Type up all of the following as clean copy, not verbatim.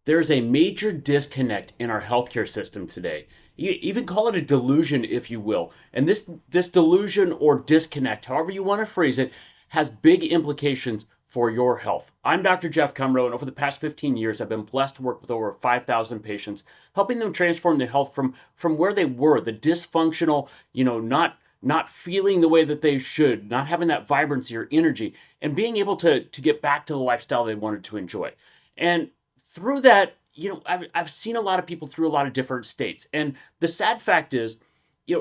There's a major disconnect in our healthcare system today. You even call it a delusion, if you will. And this delusion or disconnect, however you want to phrase it, has big implications for your health. I'm Dr. Jeff Cumro, and over the past 15 years, I've been blessed to work with over 5,000 patients, helping them transform their health from where they were, the dysfunctional, not feeling the way that they should, not having that vibrancy or energy, and being able to get back to the lifestyle they wanted to enjoy. And through that, I've seen a lot of people through a lot of different states. And the sad fact is,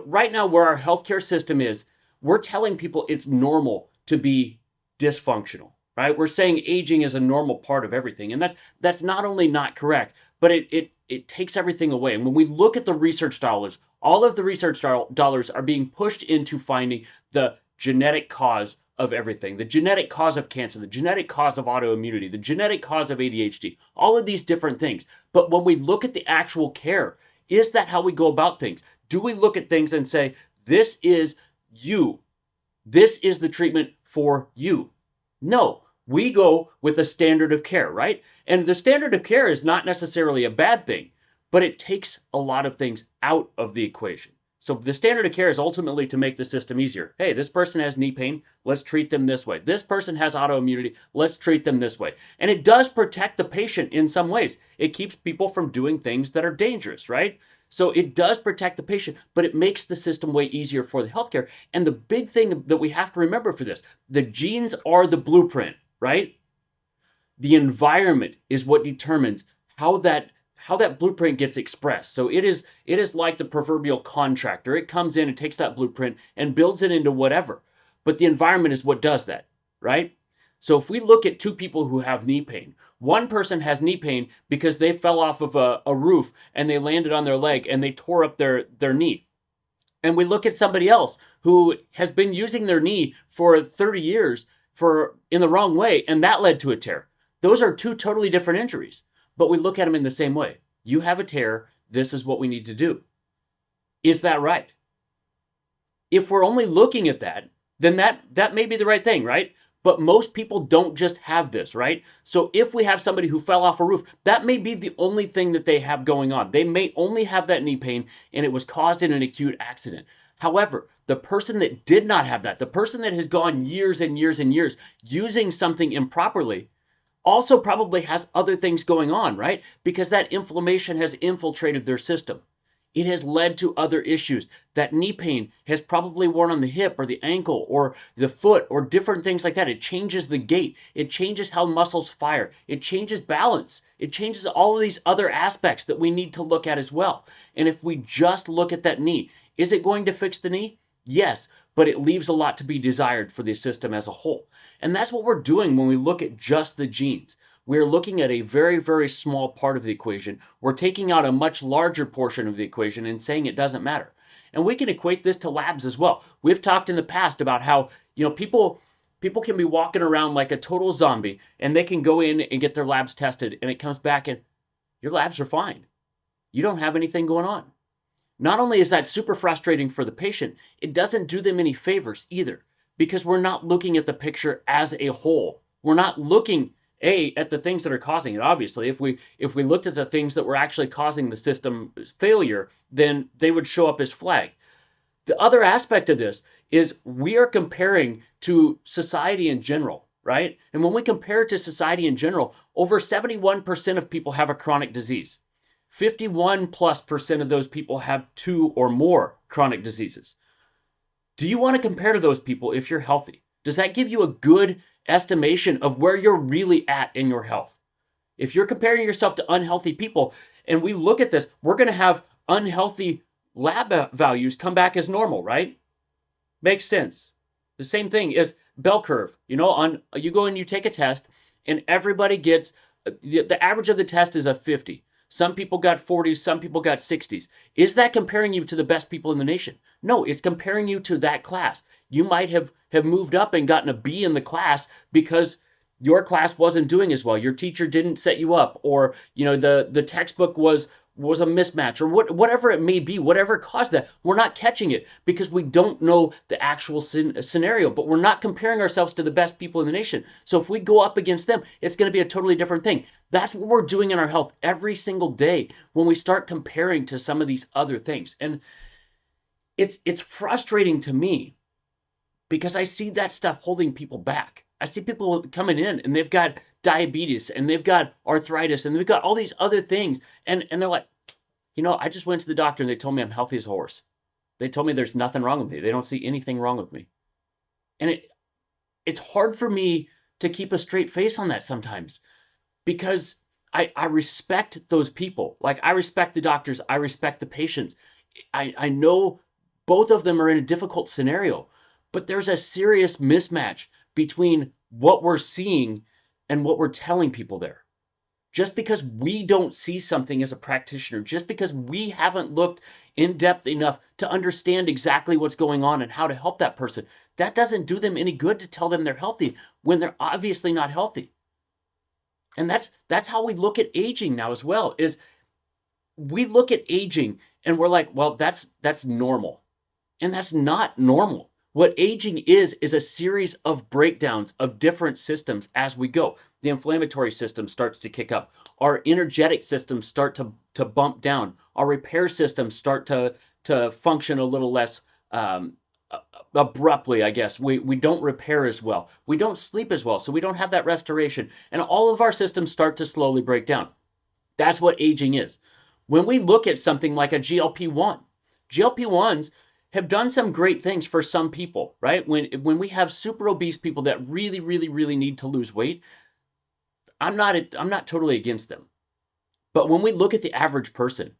right now where our healthcare system is, we're telling people it's normal to be dysfunctional, right? We're saying aging is a normal part of everything. And that's not only not correct, but it takes everything away. And when we look at the research dollars, all of the research dollars are being pushed into finding the genetic cause of everything, the genetic cause of cancer, the genetic cause of autoimmunity, the genetic cause of ADHD, all of these different things. But when we look at the actual care, is that how we go about things? Do we look at things and say, this is you? This is the treatment for you? No, we go with a standard of care, right? And the standard of care is not necessarily a bad thing, but it takes a lot of things out of the equation. So the standard of care is ultimately to make the system easier. Hey, this person has knee pain, let's treat them this way. This person has autoimmunity, let's treat them this way. And it does protect the patient in some ways. It keeps people from doing things that are dangerous, right? So it does protect the patient, but it makes the system way easier for the healthcare. And the big thing that we have to remember for this, the genes are the blueprint, right? The environment is what determines how that blueprint gets expressed. So it is like the proverbial contractor. It comes in and takes that blueprint and builds it into whatever. But the environment is what does that, right? So if we look at two people who have knee pain, one person has knee pain because they fell off of a roof and they landed on their leg and they tore up their knee. And we look at somebody else who has been using their knee for 30 years in the wrong way, and that led to a tear. Those are two totally different injuries. But we look at them in the same way. You have a tear, this is what we need to do. Is that right? If we're only looking at that, then that may be the right thing, right? But most people don't just have this, right? So if we have somebody who fell off a roof, that may be the only thing that they have going on. They may only have that knee pain and it was caused in an acute accident. However, the person that did not have that, the person that has gone years and years and years using something improperly, also probably has other things going on, right? Because that inflammation has infiltrated their system. It has led to other issues. That knee pain has probably worn on the hip or the ankle or the foot or different things like that. It changes the gait. It changes how muscles fire. It changes balance. It changes all of these other aspects that we need to look at as well. And if we just look at that knee, is it going to fix the knee? Yes, but it leaves a lot to be desired for the system as a whole. And that's what we're doing when we look at just the genes. We're looking at a very, very small part of the equation. We're taking out a much larger portion of the equation and saying it doesn't matter. And we can equate this to labs as well. We've talked in the past about how, people can be walking around like a total zombie and they can go in and get their labs tested and it comes back and your labs are fine. You don't have anything going on. Not only is that super frustrating for the patient, it doesn't do them any favors either, because we're not looking at the picture as a whole. We're not looking at the things that are causing it. Obviously, if we looked at the things that were actually causing the system failure, then they would show up as flagged. The other aspect of this is we are comparing to society in general, right? And when we compare it to society in general, over 71% of people have a chronic disease. 51+% of those people have 2 or more chronic diseases. Do you want to compare to those people if you're healthy? Does that give you a good estimation of where you're really at in your health? If you're comparing yourself to unhealthy people, and we look at this, we're going to have unhealthy lab values come back as normal, right? Makes sense. The same thing is bell curve. You go and you take a test, and everybody gets, the average of the test is a 50. Some people got 40s, some people got 60s. Is that comparing you to the best people in the nation? No, it's comparing you to that class. You might have moved up and gotten a B in the class because your class wasn't doing as well. Your teacher didn't set you up, or the textbook was was a mismatch or whatever it may be, whatever caused that, we're not catching it because we don't know the actual scenario, but we're not comparing ourselves to the best people in the nation. So if we go up against them, it's going to be a totally different thing. That's what we're doing in our health every single day when we start comparing to some of these other things. And it's frustrating to me because I see that stuff holding people back. I see people coming in and they've got diabetes and they've got arthritis and they've got all these other things. And they're like, I just went to the doctor and they told me I'm healthy as a horse. They told me there's nothing wrong with me. They don't see anything wrong with me. And it's hard for me to keep a straight face on that sometimes because I respect those people. Like I respect the doctors. I respect the patients. I know both of them are in a difficult scenario, but there's a serious mismatch between what we're seeing and what we're telling people there. Just because we don't see something as a practitioner, just because we haven't looked in depth enough to understand exactly what's going on and how to help that person, that doesn't do them any good to tell them they're healthy when they're obviously not healthy. And that's how we look at aging now as well, is we look at aging and we're like, well, that's normal. And that's not normal. What aging is a series of breakdowns of different systems as we go. The inflammatory system starts to kick up. Our energetic systems start to bump down. Our repair systems start to function a little less abruptly, I guess. We don't repair as well. We don't sleep as well, so we don't have that restoration. And all of our systems start to slowly break down. That's what aging is. When we look at something like a GLP-1, GLP-1s have done some great things for some people, right? When we have super obese people that really, really, really need to lose weight, I'm not totally against them. But when we look at the average person,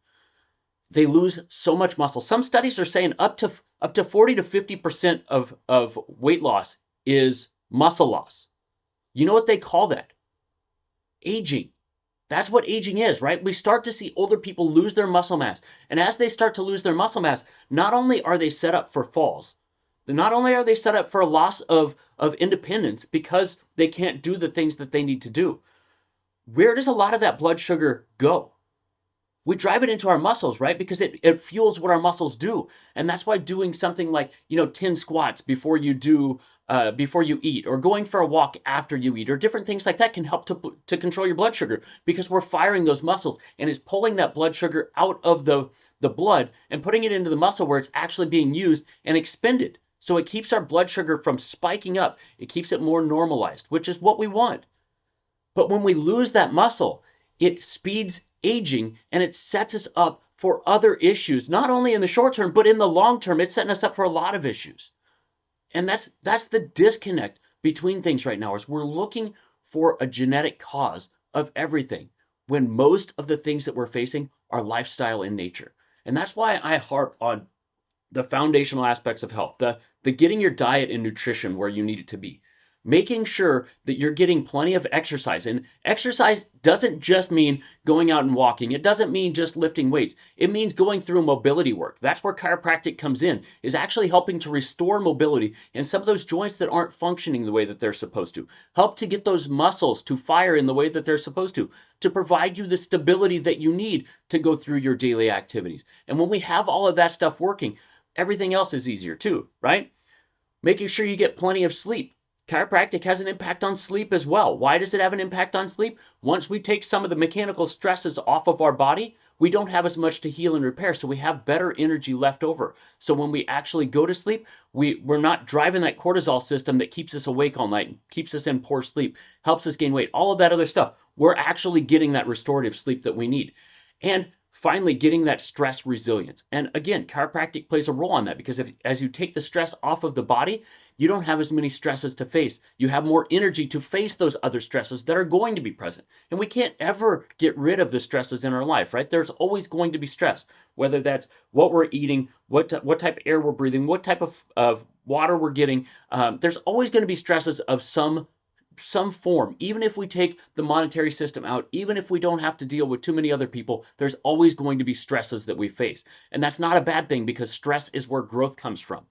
they lose so much muscle. Some studies are saying up to 40 to 50% of weight loss is muscle loss. You know what they call that? Aging. That's what aging is, right? We start to see older people lose their muscle mass. And as they start to lose their muscle mass, not only are they set up for falls, not only are they set up for a loss of independence because they can't do the things that they need to do. Where does a lot of that blood sugar go? We drive it into our muscles, right? Because it fuels what our muscles do. And that's why doing something like, 10 squats before you eat, or going for a walk after you eat, or different things like that can help to control your blood sugar, because we're firing those muscles and it's pulling that blood sugar out of the blood and putting it into the muscle where it's actually being used and expended. So it keeps our blood sugar from spiking up. It keeps it more normalized, which is what we want. But when we lose that muscle, it speeds aging and it sets us up for other issues, not only in the short term, but in the long term. It's setting us up for a lot of issues. And that's the disconnect between things right now, is we're looking for a genetic cause of everything when most of the things that we're facing are lifestyle in nature. And that's why I harp on the foundational aspects of health, the getting your diet and nutrition where you need it to be. Making sure that you're getting plenty of exercise. And exercise doesn't just mean going out and walking. It doesn't mean just lifting weights. It means going through mobility work. That's where chiropractic comes in, is actually helping to restore mobility in some of those joints that aren't functioning the way that they're supposed to. Help to get those muscles to fire in the way that they're supposed to provide you the stability that you need to go through your daily activities. And when we have all of that stuff working, everything else is easier too, right? Making sure you get plenty of sleep. Chiropractic has an impact on sleep as well. Why does it have an impact on sleep? Once we take some of the mechanical stresses off of our body, we don't have as much to heal and repair, so we have better energy left over. So when we actually go to sleep, we're not driving that cortisol system that keeps us awake all night, keeps us in poor sleep, helps us gain weight, all of that other stuff. We're actually getting that restorative sleep that we need. And finally, getting that stress resilience. And again, chiropractic plays a role on that, because as you take the stress off of the body, you don't have as many stresses to face. You have more energy to face those other stresses that are going to be present. And we can't ever get rid of the stresses in our life, right? There's always going to be stress, whether that's what we're eating, what type of air we're breathing, what type of water we're getting. There's always going to be stresses of some form. Even if we take the monetary system out, even if we don't have to deal with too many other people, there's always going to be stresses that we face. And that's not a bad thing, because stress is where growth comes from.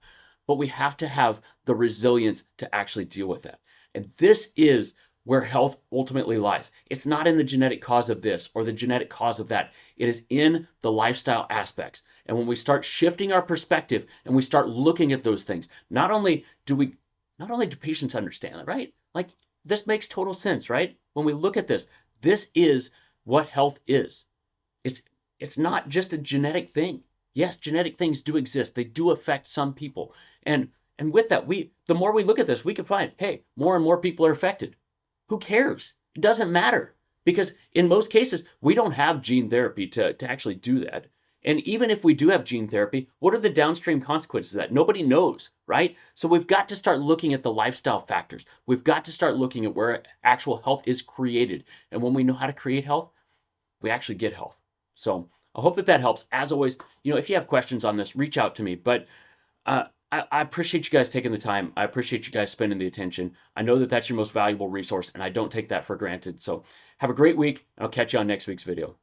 But we have to have the resilience to actually deal with that. And this is where health ultimately lies. It's not in the genetic cause of this or the genetic cause of that. It is in the lifestyle aspects. And when we start shifting our perspective and we start looking at those things, not only do patients understand that, right? Like, this makes total sense, right? When we look at this, this is what health is. It's not just a genetic thing. Yes, genetic things do exist. They do affect some people. And with that, the more we look at this, we can find, hey, more and more people are affected. Who cares? It doesn't matter, because in most cases, we don't have gene therapy to actually do that. And even if we do have gene therapy, what are the downstream consequences of that? Nobody knows, right? So we've got to start looking at the lifestyle factors. We've got to start looking at where actual health is created. And when we know how to create health, we actually get health. So I hope that helps. As always, if you have questions on this, reach out to me. But I appreciate you guys taking the time. I appreciate you guys spending the attention. I know that that's your most valuable resource, and I don't take that for granted. So have a great week, and I'll catch you on next week's video.